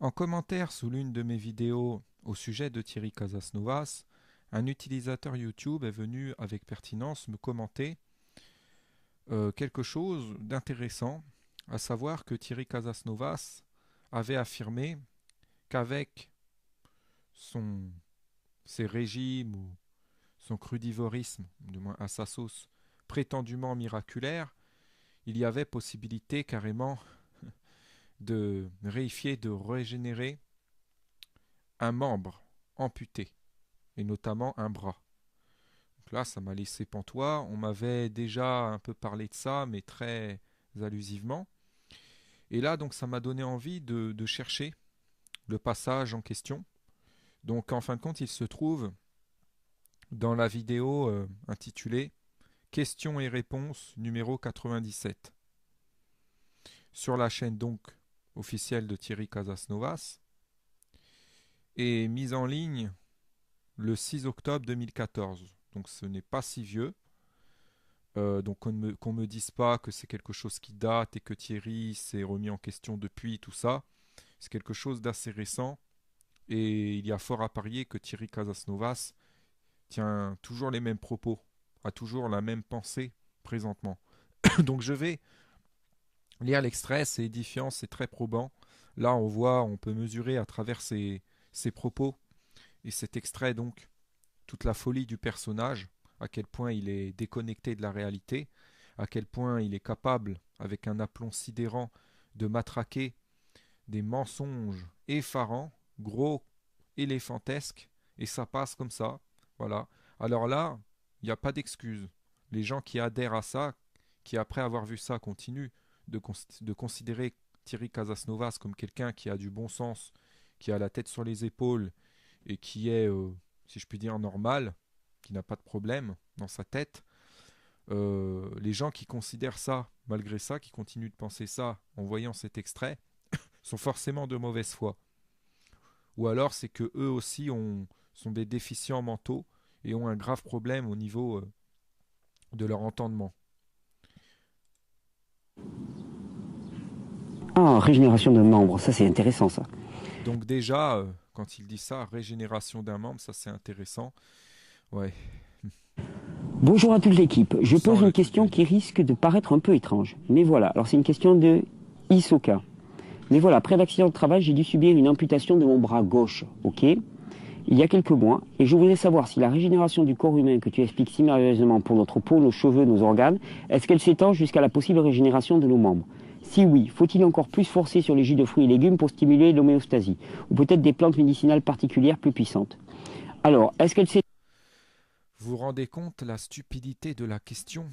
En commentaire sous l'une de mes vidéos au sujet de Thierry Casasnovas, un utilisateur YouTube est venu avec pertinence me commenter quelque chose d'intéressant, à savoir que Thierry Casasnovas avait affirmé qu'avec son, ses régimes ou son crudivorisme, du moins à sa sauce, prétendument miraculaire, il y avait possibilité carrément de réifier, de régénérer un membre amputé, et notamment un bras. Donc là, ça m'a laissé pantois. On m'avait déjà un peu parlé de ça, mais très allusivement. Et là, donc, ça m'a donné envie de chercher le passage en question. Donc, en fin de compte, il se trouve dans la vidéo intitulée Questions et réponses numéro 97. Sur la chaîne donc officielle de Thierry Casasnovas, et mise en ligne le 6 octobre 2014. Donc ce n'est pas si vieux. Donc qu'on me dise pas que c'est quelque chose qui date et que Thierry s'est remis en question depuis, tout ça. C'est quelque chose d'assez récent. Et il y a fort à parier que Thierry Casasnovas tient toujours les mêmes propos, a toujours la même pensée présentement. Donc je vais lire l'extrait, c'est édifiant, c'est très probant. Là on peut mesurer à travers ses propos et cet extrait donc toute la folie du personnage, à quel point il est déconnecté de la réalité, à quel point il est capable, avec un aplomb sidérant, de matraquer des mensonges effarants, gros, éléphantesques, et ça passe comme ça. Voilà. Alors là, il n'y a pas d'excuse. Les gens qui adhèrent à ça, qui après avoir vu ça continuent de considérer Thierry Casasnovas comme quelqu'un qui a du bon sens, qui a la tête sur les épaules et qui est, si je puis dire, normal, qui n'a pas de problème dans sa tête, les gens qui considèrent ça, malgré ça, qui continuent de penser ça en voyant cet extrait, sont forcément de mauvaise foi. Ou alors c'est que eux aussi sont des déficients mentaux et ont un grave problème au niveau de leur entendement. Ah, régénération de membres, ça c'est intéressant ça. Donc déjà, quand il dit ça, régénération d'un membre, ça c'est intéressant. Ouais, Bonjour à toute l'équipe. on Je sent pose le une truc question qui venir. risque de paraître un peu étrange. Mais voilà, alors c'est une question de Isoka. Mais voilà, après l'accident de travail, j'ai dû subir une amputation de mon bras gauche, ok? Il y a quelques mois, et je voudrais savoir si la régénération du corps humain que tu expliques si merveilleusement pour notre peau, nos cheveux, nos organes, est-ce qu'elle s'étend jusqu'à la possible régénération de nos membres? Si oui, faut-il encore plus forcer sur les jus de fruits et légumes pour stimuler l'homéostasie? Ou peut-être des plantes médicinales particulières plus puissantes? Alors, est-ce qu'elle s'étend? Vous vous rendez compte la stupidité de la question?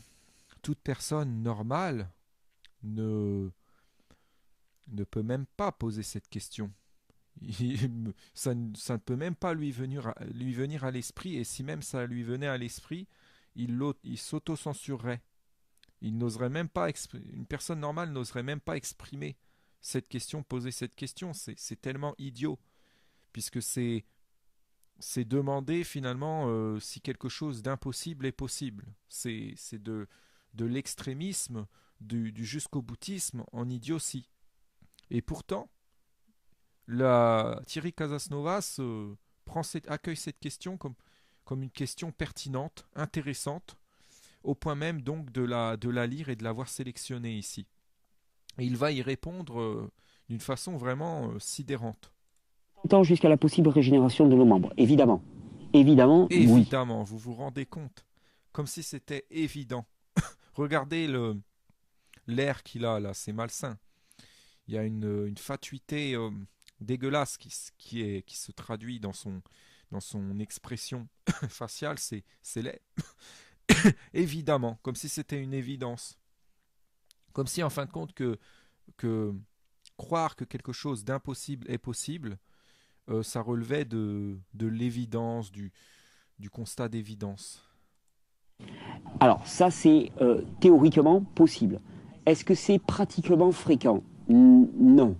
Toute personne normale ne, ne peut même pas poser cette question. Ça ne peut même pas lui venir à l'esprit, et si même ça lui venait à l'esprit, il s'auto-censurerait. Il n'oserait même pas une personne normale n'oserait même pas exprimer cette question, poser cette question. C'est tellement idiot, puisque c'est demander finalement si quelque chose d'impossible est possible. C'est de l'extrémisme, du jusqu'au boutisme en idiotie. Et pourtant, Thierry Casasnovas accueille cette question comme une question pertinente, intéressante, au point même donc de la lire et de l'avoir sélectionnée ici. Et il va y répondre d'une façon vraiment sidérante. Jusqu'à la possible régénération de nos membres? Évidemment. Évidemment, oui. Évidemment, vous vous rendez compte, comme si c'était évident. Regardez l'air qu'il a là, c'est malsain. Il y a une fatuité dégueulasse qui se traduit dans son expression faciale, c'est laid. Évidemment, comme si c'était une évidence. Comme si en fin de compte que croire que quelque chose d'impossible est possible, ça relevait de l'évidence, du constat d'évidence. Alors, ça, c'est théoriquement possible. Est-ce que c'est pratiquement fréquent? Non.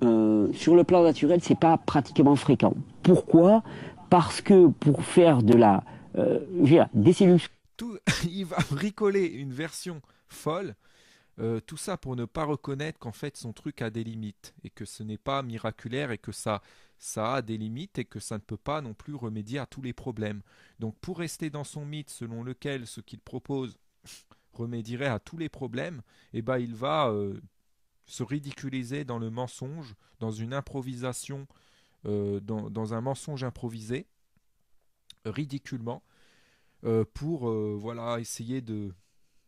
Sur le plan naturel, c'est pas pratiquement fréquent. Pourquoi? Parce que pour faire de la, des cellules. Tout, il va bricoler une version folle Tout ça pour ne pas reconnaître qu'en fait son truc a des limites et que ce n'est pas miraculaire et que ça a des limites et que ça ne peut pas non plus remédier à tous les problèmes. Donc pour rester dans son mythe selon lequel ce qu'il propose remédierait à tous les problèmes, eh ben il va se ridiculiser dans le mensonge, dans une improvisation, dans un mensonge improvisé, ridiculement, pour voilà, essayer de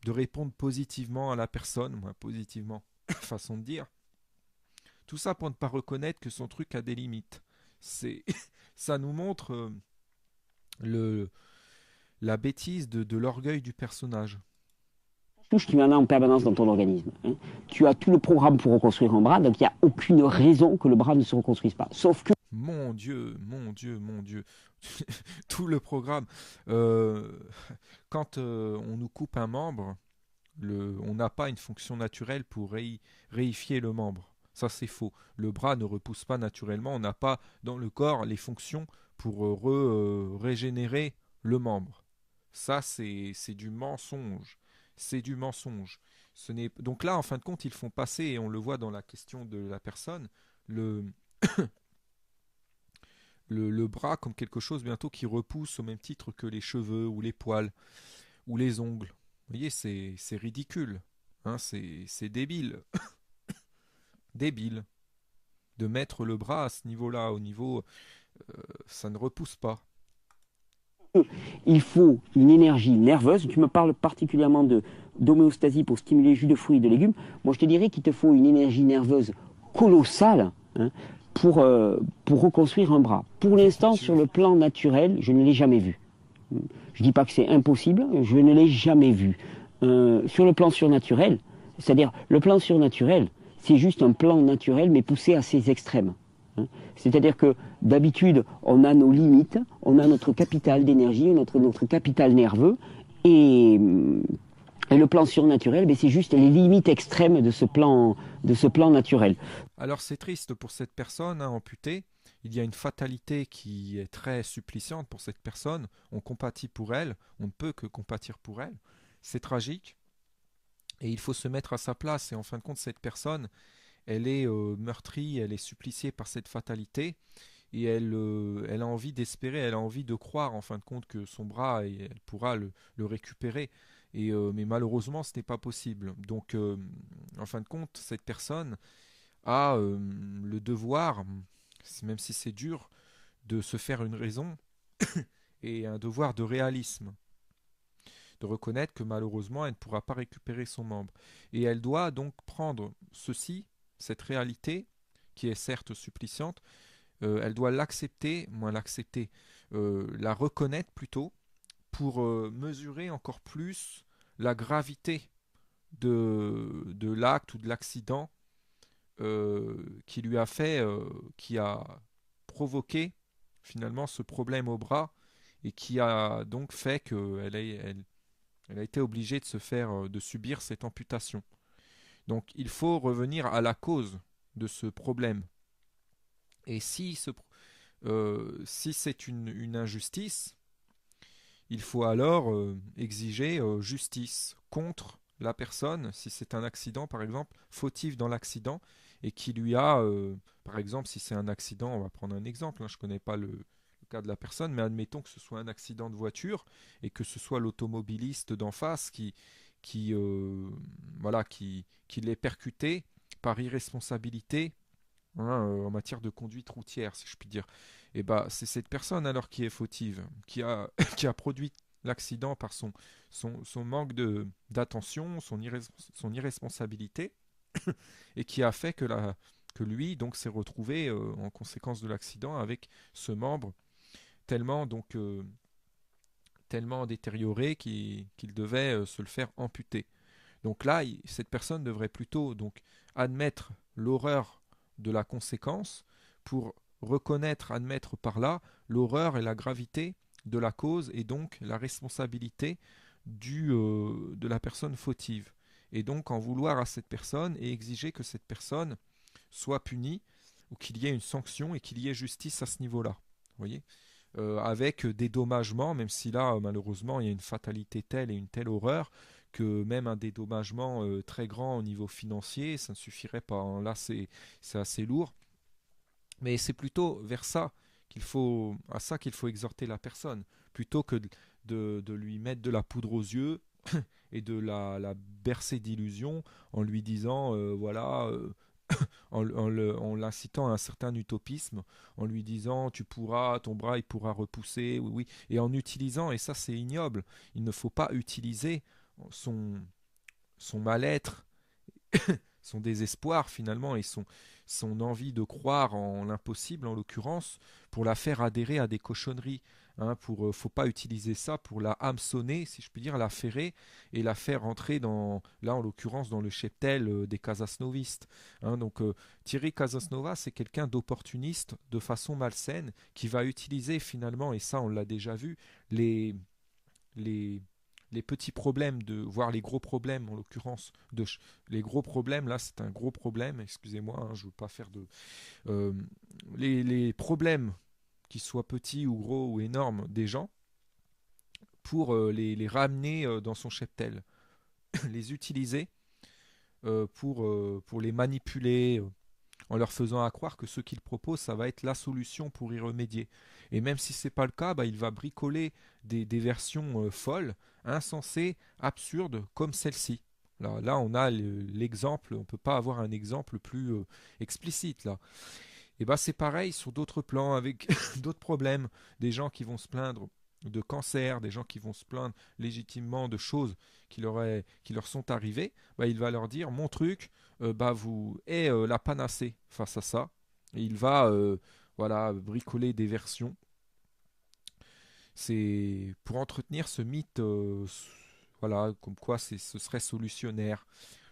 répondre positivement à la personne, moins positivement, façon de dire. Tout ça pour ne pas reconnaître que son truc a des limites. C'est, ça nous montre le, la bêtise de l'orgueil du personnage. Touche qui en a en permanence dans ton organisme. Hein. Tu as tout le programme pour reconstruire un bras, donc il n'y a aucune raison que le bras ne se reconstruise pas. Sauf que Mon Dieu, mon Dieu, mon Dieu. Tout le programme. Euh, quand on nous coupe un membre, on n'a pas une fonction naturelle pour réifier le membre. Ça, c'est faux. Le bras ne repousse pas naturellement. On n'a pas dans le corps les fonctions pour régénérer le membre. Ça, c'est du mensonge. C'est du mensonge. Donc là, en fin de compte, ils font passer, et on le voit dans la question de la personne, le, le bras comme quelque chose bientôt qui repousse au même titre que les cheveux ou les poils ou les ongles. Vous voyez, c'est ridicule. Hein, c'est débile. Débile. De mettre le bras à ce niveau-là, au niveau, ça ne repousse pas. il faut une énergie nerveuse. Tu me parles particulièrement d'homéostasie pour stimuler jus de fruits et de légumes. Moi, je te dirais qu'il te faut une énergie nerveuse colossale, hein, pour reconstruire un bras. Pour l'instant, sur le plan naturel, je ne l'ai jamais vu. Je ne dis pas que c'est impossible, je ne l'ai jamais vu. Sur le plan surnaturel, c'est-à-dire le plan surnaturel, c'est juste un plan naturel mais poussé à ses extrêmes. Hein. C'est-à-dire que d'habitude, on a nos limites, on a notre capital d'énergie, notre capital nerveux, et le plan surnaturel, ben, c'est juste les limites extrêmes de ce plan naturel. Alors c'est triste pour cette personne hein, amputée. Il y a une fatalité qui est très suppliciante pour cette personne. On compatit pour elle, on ne peut que compatir pour elle. C'est tragique et il faut se mettre à sa place. Et en fin de compte, cette personne, elle est meurtrie, elle est suppliciée par cette fatalité et elle a envie d'espérer, elle a envie de croire en fin de compte que son bras, elle pourra le récupérer. Mais malheureusement, ce n'est pas possible. Donc, en fin de compte, cette personne a le devoir, même si c'est dur, de se faire une raison et un devoir de réalisme, de reconnaître que malheureusement, elle ne pourra pas récupérer son membre. Et elle doit donc prendre ceci, cette réalité, qui est certes suppliciante, elle doit l'accepter, moins l'accepter, la reconnaître plutôt, pour mesurer encore plus la gravité de l'acte ou de l'accident qui lui a fait, qui a provoqué finalement ce problème au bras et qui a donc fait elle a été obligée de se faire, de subir cette amputation. Donc il faut revenir à la cause de ce problème. Et si c'est une injustice, il faut alors exiger justice contre la personne, si c'est un accident par exemple, fautif dans l'accident, et qui lui a, par exemple, si c'est un accident, on va prendre un exemple, hein, je ne connais pas le cas de la personne, mais admettons que ce soit un accident de voiture et que ce soit l'automobiliste d'en face qui, voilà, qui l'ait percuté par irresponsabilité hein, en matière de conduite routière, si je puis dire. Et bah, c'est cette personne alors qui est fautive, qui a produit l'accident par son manque d'attention, son irresponsabilité, et qui a fait que lui donc s'est retrouvé en conséquence de l'accident avec ce membre tellement donc tellement détérioré qu'il devait se le faire amputer. Donc là, cette personne devrait plutôt donc admettre l'horreur de la conséquence pour reconnaître, admettre par là l'horreur et la gravité de la cause et donc la responsabilité de la personne fautive. Et donc en vouloir à cette personne et exiger que cette personne soit punie ou qu'il y ait une sanction et qu'il y ait justice à ce niveau-là. Vous voyez avec des dommagements, même si là, malheureusement, il y a une fatalité telle et une telle horreur que même un dédommagement très grand au niveau financier, ça ne suffirait pas, hein. Là, c'est assez lourd. Mais c'est plutôt vers ça à ça qu'il faut exhorter la personne, plutôt que de lui mettre de la poudre aux yeux et de la bercer d'illusions en lui disant, voilà, en l'incitant à un certain utopisme, en lui disant tu pourras, ton bras il pourra repousser, oui, oui, et en utilisant, et ça c'est ignoble, il ne faut pas utiliser son, son mal-être, son désespoir finalement, et son envie de croire en l'impossible en l'occurrence, pour la faire adhérer à des cochonneries. Hein, faut pas utiliser ça pour la hameçonner, si je puis dire, la ferrer et la faire entrer dans, là en l'occurrence, dans le cheptel des casasnovistes. Hein, donc Thierry Casasnova, c'est quelqu'un d'opportuniste de façon malsaine qui va utiliser finalement, et ça on l'a déjà vu, les, les, les petits problèmes, voire les gros problèmes en l'occurrence, les gros problèmes, là c'est un gros problème, excusez-moi, hein, je ne veux pas faire de... euh, les problèmes, qu'ils soient petits ou gros ou énormes, des gens, pour les ramener dans son cheptel, les utiliser pour les manipuler, en leur faisant à croire que ce qu'il propose, ça va être la solution pour y remédier. Et même si ce n'est pas le cas, bah, il va bricoler des versions folles, insensées, absurdes, comme celle-ci. Là, on a l'exemple, on ne peut pas avoir un exemple plus explicite là. Et bah c'est pareil sur d'autres plans avec d'autres problèmes, des gens qui vont se plaindre de cancer, des gens qui vont se plaindre légitimement de choses qui leur sont arrivées, bah, il va leur dire mon truc bah, vous est la panacée face à ça. Et il va voilà, bricoler des versions. C'est pour entretenir ce mythe voilà, comme quoi ce serait solutionnaire.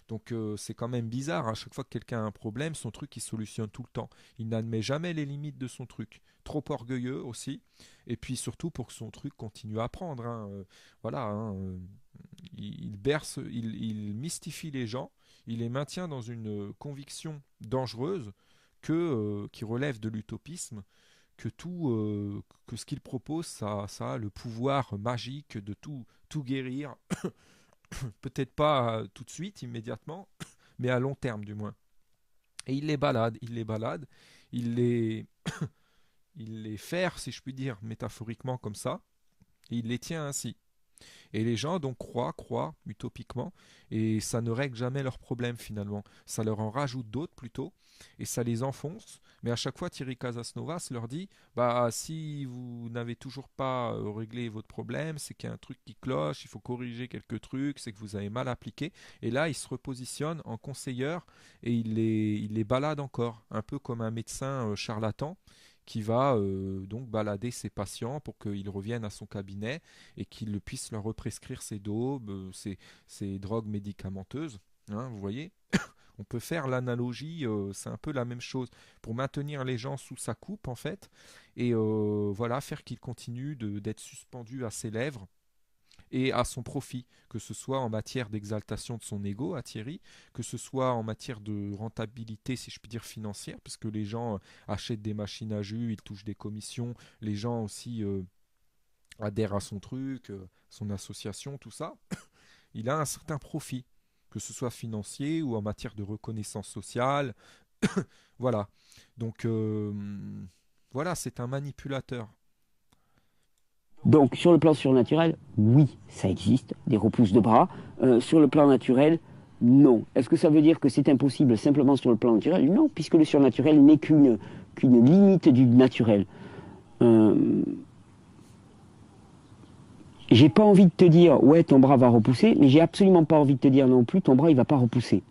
Donc c'est quand même bizarre, à chaque fois que quelqu'un a un problème, son truc il solutionne tout le temps. Il n'admet jamais les limites de son truc. Trop orgueilleux aussi. Et puis surtout pour que son truc continue à apprendre. Hein. Voilà, hein, il berce, il mystifie les gens, il les maintient dans une conviction dangereuse qui relève de l'utopisme, que ce qu'il propose, ça a le pouvoir magique de tout guérir. Peut-être pas tout de suite, immédiatement, mais à long terme du moins. Et il les, il les ferre, si je puis dire, métaphoriquement comme ça, et il les tient ainsi. Et les gens donc croient utopiquement, et ça ne règle jamais leurs problèmes finalement. Ça leur en rajoute d'autres plutôt, et ça les enfonce. Mais à chaque fois, Thierry Casasnovas leur dit, bah si vous n'avez toujours pas réglé votre problème, c'est qu'il y a un truc qui cloche, il faut corriger quelques trucs, c'est que vous avez mal appliqué. Et là, il se repositionne en conseilleur et il les balade encore, un peu comme un médecin charlatan qui va donc balader ses patients pour qu'ils reviennent à son cabinet et qu'il puisse leur represcrire ses daubes, ses drogues médicamenteuses. Hein, vous voyez, on peut faire l'analogie, c'est un peu la même chose, pour maintenir les gens sous sa coupe en fait, et voilà, faire qu'ils continuent d'être suspendus à ses lèvres et à son profit, que ce soit en matière d'exaltation de son ego à Thierry, que ce soit en matière de rentabilité, si je puis dire, financière, parce que les gens achètent des machines à jus, ils touchent des commissions, les gens aussi adhèrent à son truc, son association, tout ça. Il a un certain profit, que ce soit financier ou en matière de reconnaissance sociale. Voilà. Donc, voilà, c'est un manipulateur. Donc sur le plan surnaturel, oui, ça existe, des repousses de bras. Sur le plan naturel, non. Est-ce que ça veut dire que c'est impossible simplement sur le plan naturel? Non, puisque le surnaturel n'est qu'une limite du naturel. J'ai pas envie de te dire, ouais, ton bras va repousser, mais j'ai absolument pas envie de te dire non plus, ton bras il va pas repousser.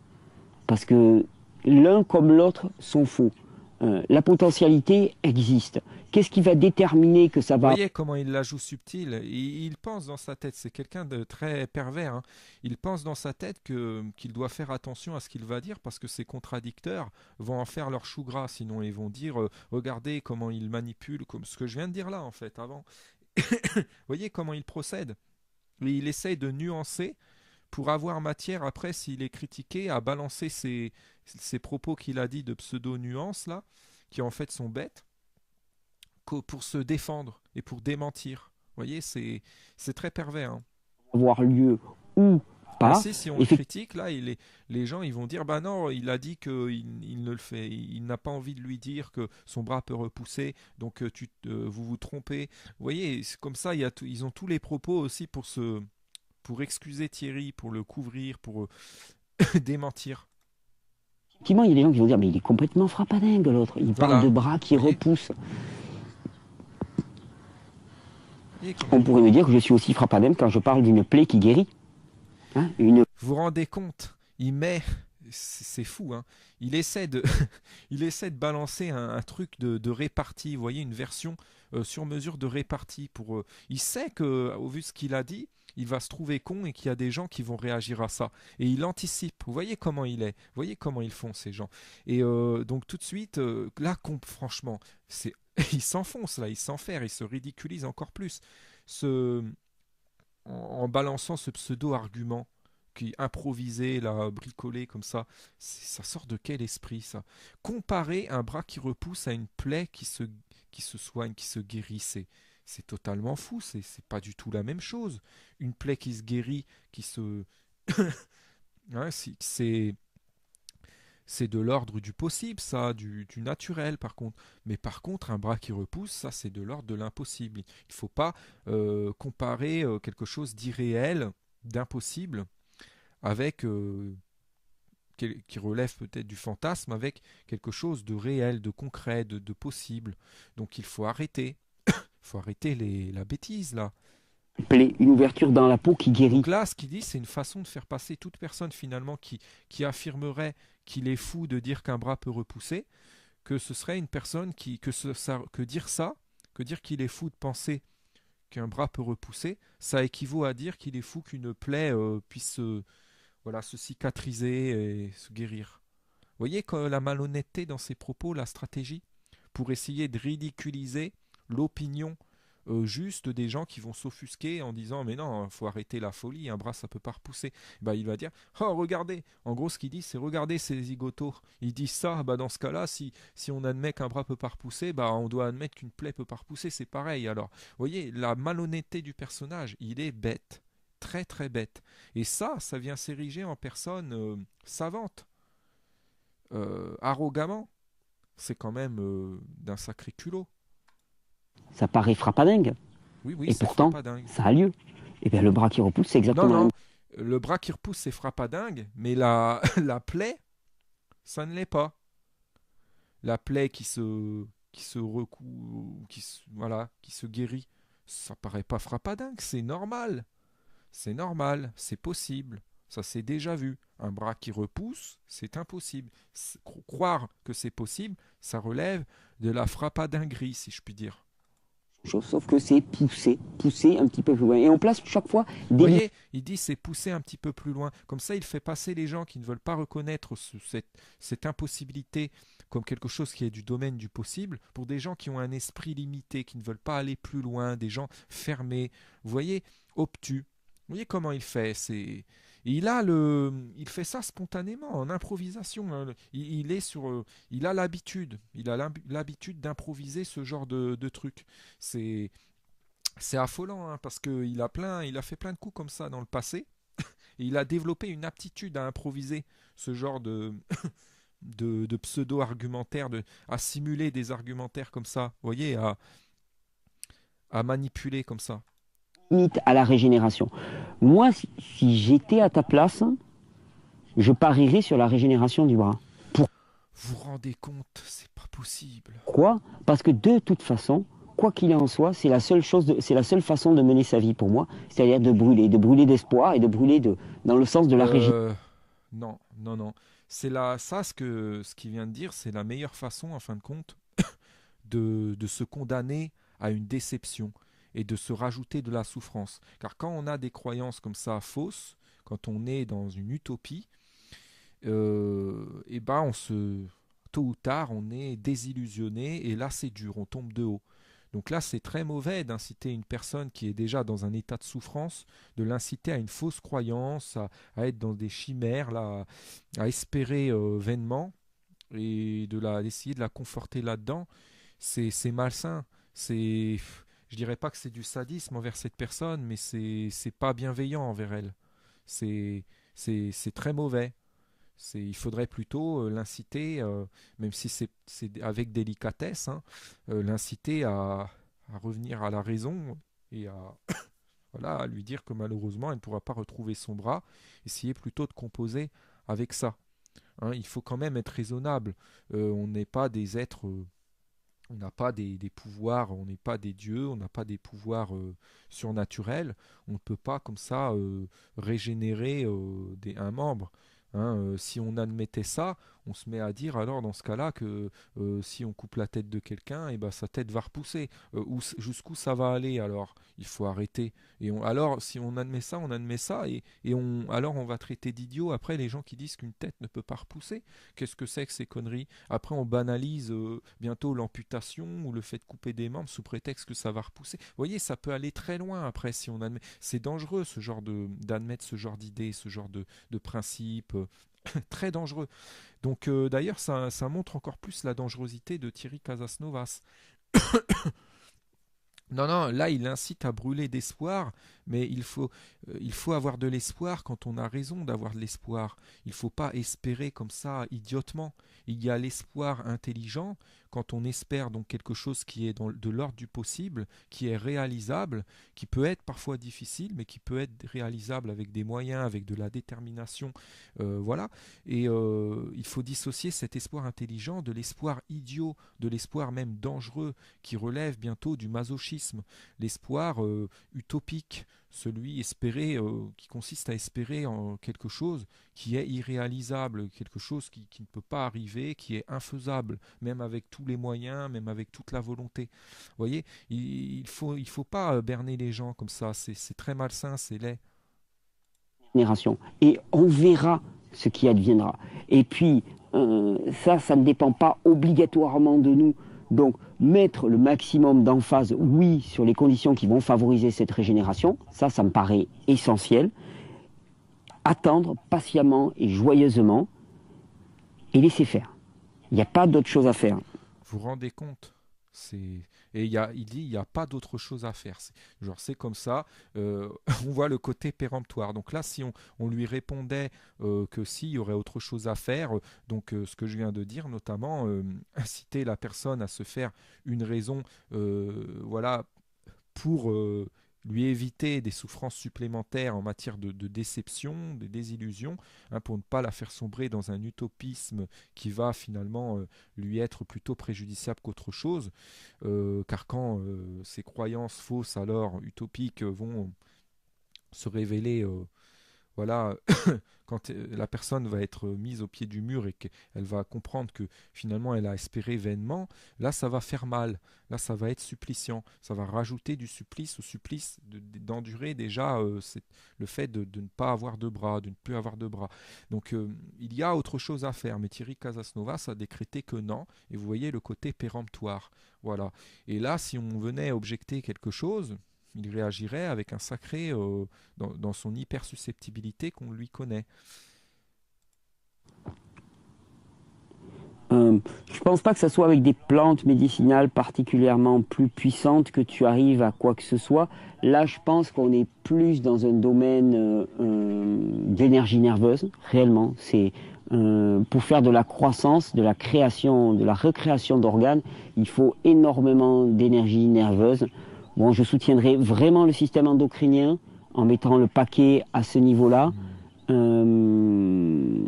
Parce que l'un comme l'autre sont faux. La potentialité existe. Qu'est-ce qui va déterminer que ça Vous va... voyez comment il la joue subtile. Il pense dans sa tête, c'est quelqu'un de très pervers. Hein. Il pense dans sa tête qu'il doit faire attention à ce qu'il va dire parce que ses contradicteurs vont en faire leur chou gras. Sinon, ils vont dire regardez comment il manipule, comme ce que je viens de dire là en fait avant. Vous voyez comment il procède. Et il essaye de nuancer pour avoir matière après, s'il est critiqué, à balancer ces propos qu'il a dit de pseudo-nuances là, qui en fait sont bêtes pour se défendre et pour démentir. Vous voyez, c'est très pervers. Hein. avoir lieu ou Bah pas. si on le critique, là, les gens ils vont dire bah non, il a dit que il ne le fait, il n'a pas envie de lui dire que son bras peut repousser, donc vous vous trompez. Vous voyez, c'est comme ça, ils ont tous les propos aussi pour excuser Thierry, pour le couvrir, pour démentir. Effectivement, il y a des gens qui vont dire, mais il est complètement frappadingue, l'autre. Il parle de Voilà, bras vous qui voyez, repoussent. comment On il pourrait me est. dire que je suis aussi frappadingue quand je parle d'une plaie qui guérit. Hein, une... Vous vous rendez compte? C'est fou, hein. Il essaie de, il essaie de balancer un truc de répartie. Vous voyez, une version sur mesure de répartie il sait que, au vu de ce qu'il a dit, il va se trouver con et qu'il y a des gens qui vont réagir à ça. Et il anticipe. Vous voyez comment il est. Vous voyez comment ils font ces gens. Et donc tout de suite, là, franchement, c'est, il s'enfonce là, il s'enferre, il se ridiculise encore plus. Ce, en balançant ce pseudo-argument qui est improvisé, là, bricolé comme ça sort de quel esprit ça? Comparer un bras qui repousse à une plaie qui se soigne, qui se guérit, c'est totalement fou, c'est pas du tout la même chose. Une plaie qui se guérit, qui se... Ouais, c'est de l'ordre du possible, ça, du naturel par contre. Mais par contre, un bras qui repousse, ça c'est de l'ordre de l'impossible. Il ne faut pas comparer quelque chose d'irréel, d'impossible, avec qui relève peut-être du fantasme, avec quelque chose de réel, de concret, de possible. Donc il faut arrêter. Il faut arrêter la bêtise là. plaie, une ouverture dans la peau qui guérit. Donc là, ce qu'il dit, c'est une façon de faire passer toute personne finalement qui affirmerait qu'il est fou de dire qu'un bras peut repousser, que ce serait une personne que dire qu'il est fou de penser qu'un bras peut repousser, ça équivaut à dire qu'il est fou qu'une plaie puisse se cicatriser et se guérir. Vous voyez la malhonnêteté dans ses propos, la stratégie, pour essayer de ridiculiser l'opinion juste des gens qui vont s'offusquer en disant mais non, il faut arrêter la folie, un bras ça peut pas repousser. Bah, il va dire oh regardez, en gros ce qu'il dit c'est regardez ces zigotos, ils disent ça, bah dans ce cas-là si on admet qu'un bras peut pas repousser, bah on doit admettre qu'une plaie peut pas repousser, c'est pareil. Alors, vous voyez la malhonnêteté du personnage, il est bête, très très bête. Et ça vient s'ériger en personne savante, arrogamment. C'est quand même d'un sacré culot. Ça paraît frappadingue. Oui, oui, Et c'est pourtant, frappadingue. ça a lieu. Et bien le bras qui repousse, c'est Non, exactement la non, même. le bras qui repousse, c'est frappadingue, mais la plaie, ça ne l'est pas. La plaie qui se recoue, voilà, qui se guérit, ça paraît pas frappadingue, c'est normal. C'est normal, c'est possible. Ça s'est déjà vu. Un bras qui repousse, c'est impossible. Croire que c'est possible, ça relève de la frappadinguerie, si je puis dire. Sauf que c'est poussé un petit peu plus loin. Et on place chaque fois Vous des... voyez, il dit c'est pousser un petit peu plus loin. Comme ça, il fait passer les gens qui ne veulent pas reconnaître cette impossibilité comme quelque chose qui est du domaine du possible pour des gens qui ont un esprit limité, qui ne veulent pas aller plus loin, des gens fermés. Vous voyez, obtus. Vous voyez comment il fait. Il fait ça spontanément, en improvisation. Hein. Il a l'habitude. Il a l'habitude d'improviser ce genre de truc. C'est c'est affolant hein, parce qu'il il a fait plein de coups comme ça dans le passé et il a développé une aptitude à improviser ce genre de pseudo-argumentaire, à simuler des argumentaires comme ça, vous voyez, à manipuler comme ça. limites à la régénération. Moi, si j'étais à ta place, je parierais sur la régénération du bras. Vous vous rendez compte, c'est pas possible. Pourquoi? Parce que de toute façon, quoi qu'il en soit, c'est la seule chose, c'est la seule façon de mener sa vie pour moi, c'est-à-dire de brûler d'espoir et de brûler dans le sens de la régénération. Non, non, non. Ce qu'il vient de dire, c'est la meilleure façon, en fin de compte, de se condamner à une déception et de se rajouter de la souffrance. Car quand on a des croyances comme ça fausses, quand on est dans une utopie, et ben tôt ou tard, on est désillusionné et là c'est dur, on tombe de haut. Donc là, c'est très mauvais d'inciter une personne qui est déjà dans un état de souffrance, de l'inciter à une fausse croyance, à être dans des chimères, là, à espérer vainement et d'essayer de la conforter là-dedans. C'est malsain. Je dirais pas que c'est du sadisme envers cette personne, mais c'est pas bienveillant envers elle. c'est c'est très mauvais. Il faudrait plutôt l'inciter, même si c'est avec délicatesse, hein, l'inciter à revenir à la raison et voilà, à lui dire que malheureusement, elle ne pourra pas retrouver son bras. Essayer plutôt de composer avec ça. Hein. Il faut quand même être raisonnable. On n'est pas des êtres, on n'a pas des pouvoirs, on n'est pas des dieux, on n'a pas des pouvoirs surnaturels. On ne peut pas comme ça régénérer un membre. Hein. Si on admettait ça, on se met à dire alors dans ce cas-là que si on coupe la tête de quelqu'un, et ben sa tête va repousser. Jusqu'où ça va aller alors? Il faut arrêter. Alors si on admet ça alors on va traiter d'idiots après les gens qui disent qu'une tête ne peut pas repousser. Qu'est-ce que c'est que ces conneries? Après on banalise bientôt l'amputation ou le fait de couper des membres sous prétexte que ça va repousser. Vous voyez, ça peut aller très loin après si on admet. C'est dangereux ce genre d'admettre ce genre d'idées, ce genre de principes. Très dangereux. Donc d'ailleurs, ça montre encore plus la dangerosité de Thierry Casasnovas. Non, non, là, il incite à brûler d'espoir, mais il faut avoir de l'espoir quand on a raison d'avoir de l'espoir. Il ne faut pas espérer comme ça idiotement. Il y a l'espoir intelligent quand on espère donc quelque chose qui est de l'ordre du possible, qui est réalisable, qui peut être parfois difficile, mais qui peut être réalisable avec des moyens, avec de la détermination. Voilà. Et il faut dissocier cet espoir intelligent de l'espoir idiot, de l'espoir même dangereux, qui relève bientôt du masochisme, l'espoir utopique, celui espéré, qui consiste à espérer en quelque chose qui est irréalisable, quelque chose qui ne peut pas arriver, qui est infaisable, même avec tous les moyens, même avec toute la volonté. Vous voyez, il faut pas berner les gens comme ça, c'est très malsain, c'est laid. Génération. Et on verra ce qui adviendra. Et puis, ça ne dépend pas obligatoirement de nous. Donc, mettre le maximum d'emphase, oui, sur les conditions qui vont favoriser cette régénération, ça me paraît essentiel. Attendre patiemment et joyeusement et laisser faire. Il n'y a pas d'autre chose à faire. Vous vous rendez compte? C'est et il dit il n'y a pas d'autre chose à faire. C'est comme ça. On voit le côté péremptoire. Donc là, si on lui répondait que s'il y aurait autre chose à faire, donc ce que je viens de dire, notamment inciter la personne à se faire une raison, voilà, pour lui éviter des souffrances supplémentaires en matière de déception, de désillusion, hein, pour ne pas la faire sombrer dans un utopisme qui va finalement lui être plutôt préjudiciable qu'autre chose, car quand ces croyances fausses, alors utopiques, vont se révéler voilà, quand la personne va être mise au pied du mur et qu'elle va comprendre que finalement elle a espéré vainement, là ça va faire mal, là ça va être suppliciant, ça va rajouter du supplice au supplice d'endurer déjà le fait de ne pas avoir de bras, de ne plus avoir de bras. Donc il y a autre chose à faire, mais Thierry Casasnovas a décrété que non, et vous voyez le côté péremptoire. Voilà. Et là, si on venait objecter quelque chose, il réagirait avec un sacré dans son hypersusceptibilité qu'on lui connaît. Je pense pas que ce soit avec des plantes médicinales particulièrement plus puissantes que tu arrives à quoi que ce soit. Là, je pense qu'on est plus dans un domaine d'énergie nerveuse, réellement. C'est pour faire de la croissance, de la création, de la recréation d'organes, il faut énormément d'énergie nerveuse. Bon, je soutiendrai vraiment le système endocrinien en mettant le paquet à ce niveau-là. Non,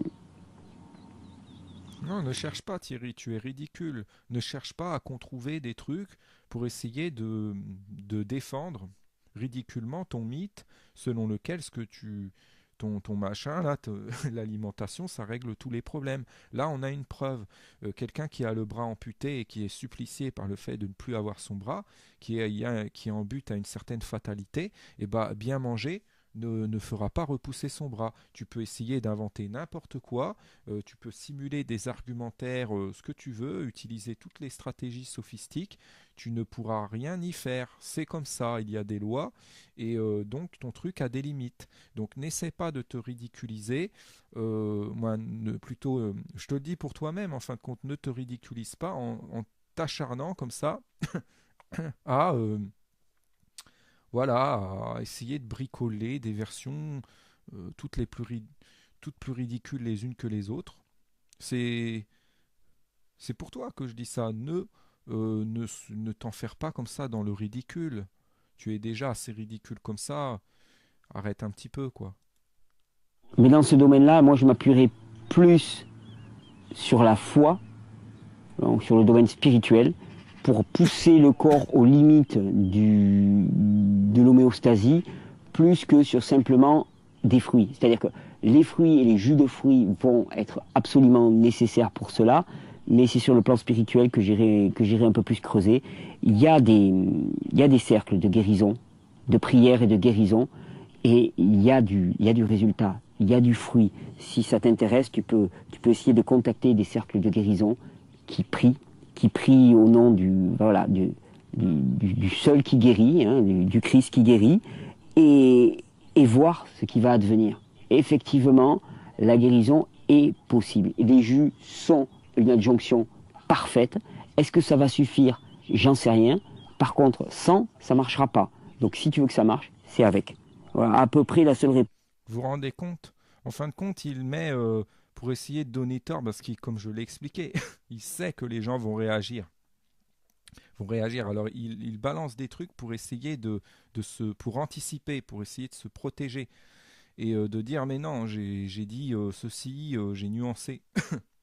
ne cherche pas Thierry, tu es ridicule. Ne cherche pas à controuver des trucs pour essayer de défendre ridiculement ton mythe selon lequel ton machin, là, l'alimentation, ça règle tous les problèmes. Là, on a une preuve. Quelqu'un qui a le bras amputé et qui est supplicié par le fait de ne plus avoir son bras, qui est en but à une certaine fatalité, et bah, bien manger, ne fera pas repousser son bras. Tu peux essayer d'inventer n'importe quoi, tu peux simuler des argumentaires, ce que tu veux, utiliser toutes les stratégies sophistiques, tu ne pourras rien y faire. C'est comme ça, il y a des lois, et donc ton truc a des limites. Donc n'essaie pas de te ridiculiser, plutôt, je te le dis pour toi-même, en fin de compte, ne te ridiculise pas en t'acharnant comme ça à voilà, à essayer de bricoler des versions toutes plus ridicules les unes que les autres. C'est c'est pour toi que je dis ça. Ne t'en faire pas comme ça dans le ridicule. Tu es déjà assez ridicule comme ça. Arrête un petit peu, quoi. Mais dans ce domaine-là, moi, je m'appuierai plus sur la foi, donc sur le domaine spirituel, pour pousser le corps aux limites de l'homéostasie, plus que sur simplement des fruits. C'est-à-dire que les fruits et les jus de fruits vont être absolument nécessaires pour cela, mais c'est sur le plan spirituel que j'irai un peu plus creuser. Il y a des cercles de guérison, de prière et de guérison, et il y a du résultat, il y a du fruit. Si ça t'intéresse, tu peux essayer de contacter des cercles de guérison qui prient au nom du seul qui guérit, hein, du Christ qui guérit, et voir ce qui va advenir. Effectivement, la guérison est possible. Les jus sont une adjonction parfaite. Est-ce que ça va suffire? J'en sais rien. Par contre, sans, ça marchera pas. Donc si tu veux que ça marche, c'est avec. Voilà, à peu près la seule réponse. Vous vous rendez compte? En fin de compte, il met pour essayer de donner tort, parce qu'il, comme je l'ai expliqué, il sait que les gens vont réagir. Vont réagir. Alors il balance des trucs pour essayer pour anticiper, pour essayer de se protéger et de dire mais non, j'ai dit ceci, j'ai nuancé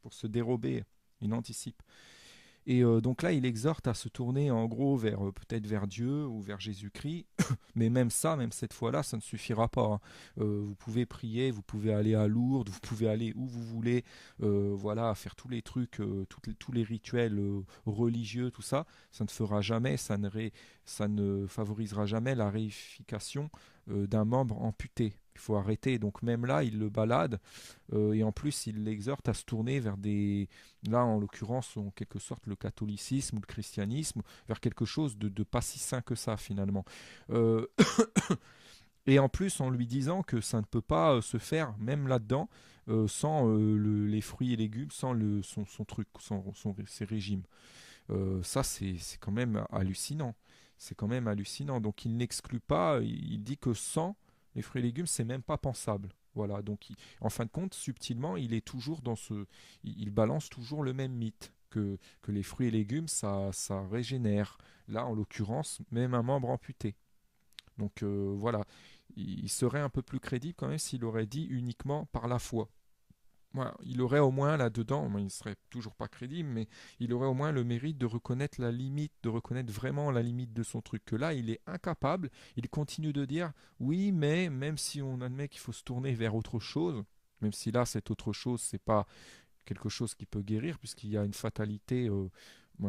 pour se dérober. Il anticipe. Et donc là, il exhorte à se tourner en gros vers peut-être vers Dieu ou vers Jésus-Christ. Mais même ça, même cette fois-là, ça ne suffira pas, hein. Vous pouvez prier, vous pouvez aller à Lourdes, vous pouvez aller où vous voulez, voilà, faire tous les trucs, tous les rituels religieux, tout ça. Ça ne fera jamais, ça ne favorisera jamais la réification d'un membre amputé. Il faut arrêter. Donc même là, il le balade et en plus, il l'exhorte à se tourner vers là en l'occurrence, en quelque sorte, le catholicisme ou le christianisme, vers quelque chose de pas si sain que ça finalement. Euh, et en plus, en lui disant que ça ne peut pas se faire, même là-dedans, sans les fruits et légumes, sans son truc, ses régimes. Ça, c'est quand même hallucinant. C'est quand même hallucinant. Donc il n'exclut pas, il dit que sans les fruits et légumes, c'est même pas pensable. Voilà, donc en fin de compte, subtilement, il est toujours il balance toujours le même mythe que les fruits et légumes, ça régénère. Là, en l'occurrence, même un membre amputé. Donc voilà, il serait un peu plus crédible quand même s'il aurait dit uniquement par la foi. Voilà, il aurait au moins là-dedans, il ne serait toujours pas crédible, mais il aurait au moins le mérite de reconnaître la limite, de reconnaître vraiment la limite de son truc. Que là, il est incapable, il continue de dire oui, mais même si on admet qu'il faut se tourner vers autre chose, même si là, cette autre chose, c'est pas quelque chose qui peut guérir, puisqu'il y a une fatalité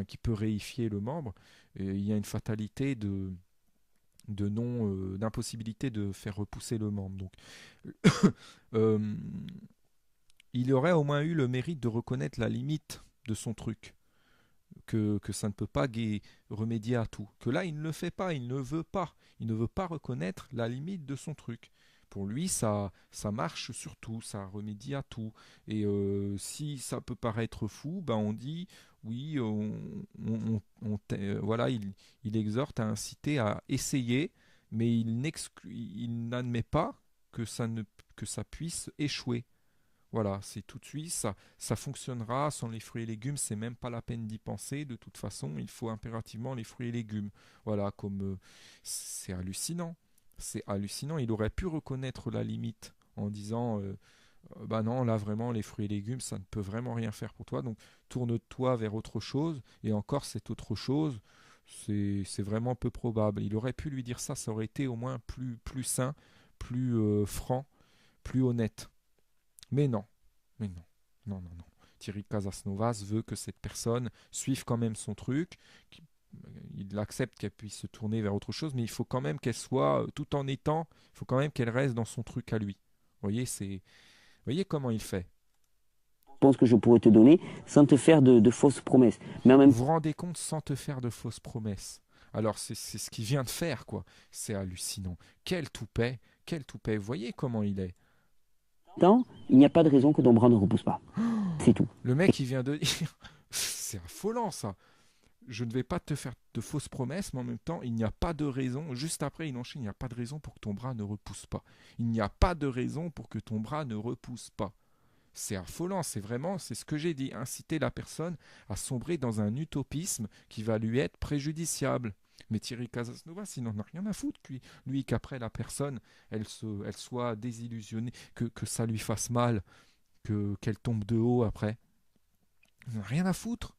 qui peut réifier le membre, et il y a une fatalité de non d'impossibilité de faire repousser le membre. Donc, euh, il aurait au moins eu le mérite de reconnaître la limite de son truc, que ça ne peut pas remédier à tout. Que là, il ne le fait pas, il ne veut pas. Il ne veut pas reconnaître la limite de son truc. Pour lui, ça marche sur tout, ça remédie à tout. Et si ça peut paraître fou, ben on dit, oui, voilà, il exhorte à inciter à essayer, mais il n'admet pas que ça puisse échouer. Voilà, c'est tout de suite, ça fonctionnera sans les fruits et légumes, c'est même pas la peine d'y penser. De toute façon, il faut impérativement les fruits et légumes. Voilà, comme c'est hallucinant. C'est hallucinant. Il aurait pu reconnaître la limite en disant bah non, là vraiment, les fruits et légumes, ça ne peut vraiment rien faire pour toi. Donc tourne-toi vers autre chose. Et encore, cette autre chose, c'est vraiment peu probable. Il aurait pu lui dire ça, ça aurait été au moins plus sain, plus franc, plus honnête. Mais non, mais non, non, non, non. Thierry Casasnovas veut que cette personne suive quand même son truc. Il accepte qu'elle puisse se tourner vers autre chose, mais il faut quand même qu'elle soit, tout en étant, il faut quand même qu'elle reste dans son truc à lui. Voyez comment il fait. Réponse que je pourrais te donner sans te faire de fausses promesses. Mais en même Vous vous rendez compte sans te faire de fausses promesses. Alors c'est ce qu'il vient de faire, quoi. C'est hallucinant. Quel toupet. Vous voyez comment il est. temps, il n'y a pas de raison que ton bras ne repousse pas. C'est tout. Le mec, il vient de dire, c'est affolant ça. je ne vais pas te faire de fausses promesses, mais en même temps, il n'y a pas de raison. Juste après, il enchaîne, il n'y a pas de raison pour que ton bras ne repousse pas. Il n'y a pas de raison pour que ton bras ne repousse pas. C'est affolant, c'est ce que j'ai dit, inciter la personne à sombrer dans un utopisme qui va lui être préjudiciable. Mais Thierry Casanova, il n'en a rien à foutre, lui qu'après la personne, elle soit désillusionnée, que ça lui fasse mal, qu'elle tombe de haut après. Il n'en a rien à foutre.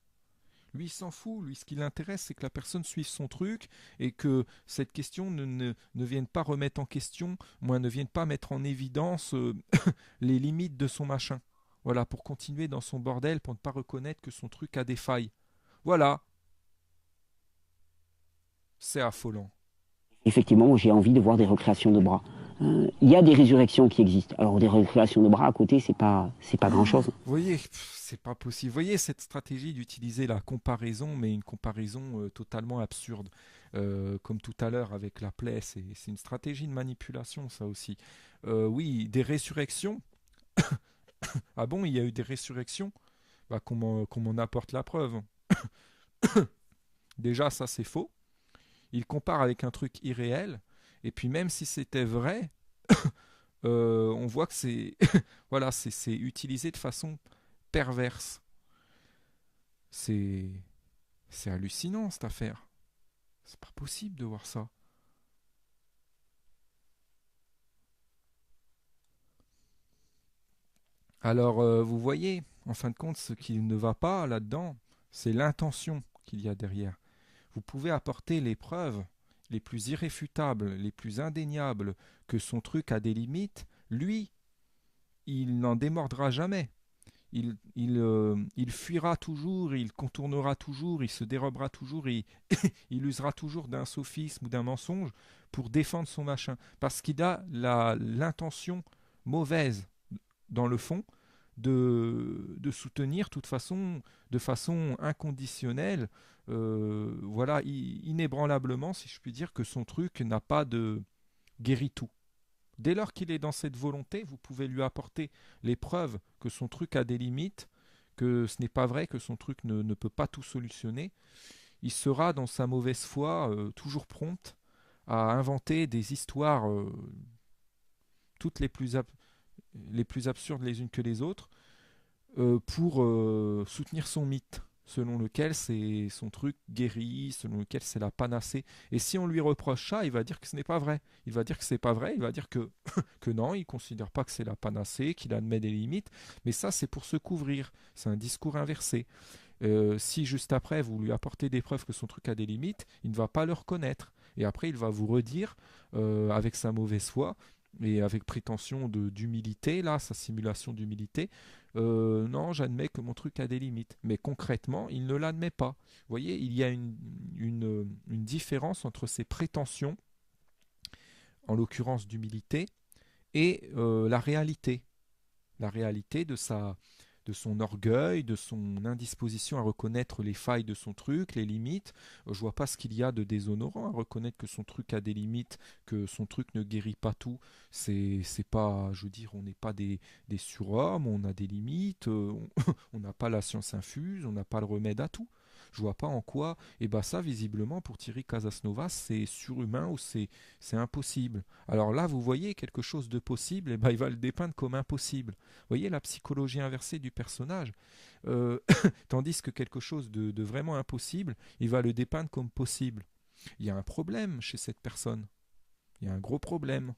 Lui, il s'en fout. Lui, ce qui l'intéresse, c'est que la personne suive son truc et que cette question ne vienne pas remettre en question, moi, ne vienne pas mettre en évidence les limites de son machin. Voilà, pour continuer dans son bordel, pour ne pas reconnaître que son truc a des failles. Voilà. C'est affolant. Effectivement, moi, j'ai envie de voir des recréations de bras. Il y a des résurrections qui existent. Alors des recréations de bras à côté, c'est pas grand-chose. Vous voyez, c'est pas possible. Vous voyez cette stratégie d'utiliser la comparaison, mais une comparaison totalement absurde. Comme tout à l'heure avec la plaie, c'est une stratégie de manipulation, ça aussi. Oui, des résurrections. Ah bon, il y a eu des résurrections? Bah, qu'on m'en apporte la preuve. Déjà, ça c'est faux. Il compare avec un truc irréel. Et puis même si c'était vrai, on voit que c'est voilà, c'est utilisé de façon perverse. C'est c'est hallucinant cette affaire. C'est pas possible de voir ça. Alors vous voyez, en fin de compte, ce qui ne va pas là-dedans, c'est l'intention qu'il y a derrière. Vous pouvez apporter les preuves les plus irréfutables, les plus indéniables que son truc a des limites. Lui, il n'en démordra jamais. Il fuira toujours, il contournera toujours, il se dérobera toujours, il usera toujours d'un sophisme ou d'un mensonge pour défendre son machin. Parce qu'il a l'intention mauvaise, dans le fond, de soutenir de façon inconditionnelle, voilà, inébranlablement, si je puis dire, que son truc n'a pas de guérit-tout. Dès lors qu'il est dans cette volonté, vous pouvez lui apporter les preuves que son truc a des limites, que ce n'est pas vrai, que son truc ne peut pas tout solutionner. Il sera dans sa mauvaise foi toujours prompte à inventer des histoires toutes les plus absurdes les unes que les autres pour soutenir son mythe, selon lequel c'est son truc guéri, selon lequel c'est la panacée. Et si on lui reproche ça, il va dire que ce n'est pas vrai. Il va dire que c'est pas vrai, il va dire que, que non, il ne considère pas que c'est la panacée, qu'il admet des limites. Mais ça, c'est pour se couvrir. C'est un discours inversé. Si juste après, vous lui apportez des preuves que son truc a des limites, il ne va pas le reconnaître. Et après, il va vous redire, avec sa mauvaise foi, et avec prétention d'humilité, là, sa simulation d'humilité, non, j'admets que mon truc a des limites. Mais concrètement, il ne l'admet pas. Vous voyez, il y a une différence entre ses prétentions, en l'occurrence d'humilité, et la réalité. La réalité de son orgueil, de son indisposition à reconnaître les failles de son truc, les limites. Je vois pas ce qu'il y a de déshonorant à reconnaître que son truc a des limites, que son truc ne guérit pas tout. C'est pas, je veux dire, on n'est pas des surhommes, on a des limites, on n'a pas la science infuse, on n'a pas le remède à tout. Je vois pas en quoi, et bah ça visiblement pour Thierry Casasnovas c'est surhumain ou c'est impossible. Alors là vous voyez quelque chose de possible, et bah il va le dépeindre comme impossible. Vous voyez la psychologie inversée du personnage. Euh, Tandis que quelque chose de vraiment impossible, il va le dépeindre comme possible. Il y a un problème chez cette personne. Il y a un gros problème.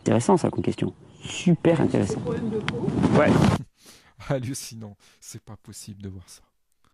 Intéressant ça comme question. Super intéressant. Ouais. Hallucinant. C'est pas possible de voir ça.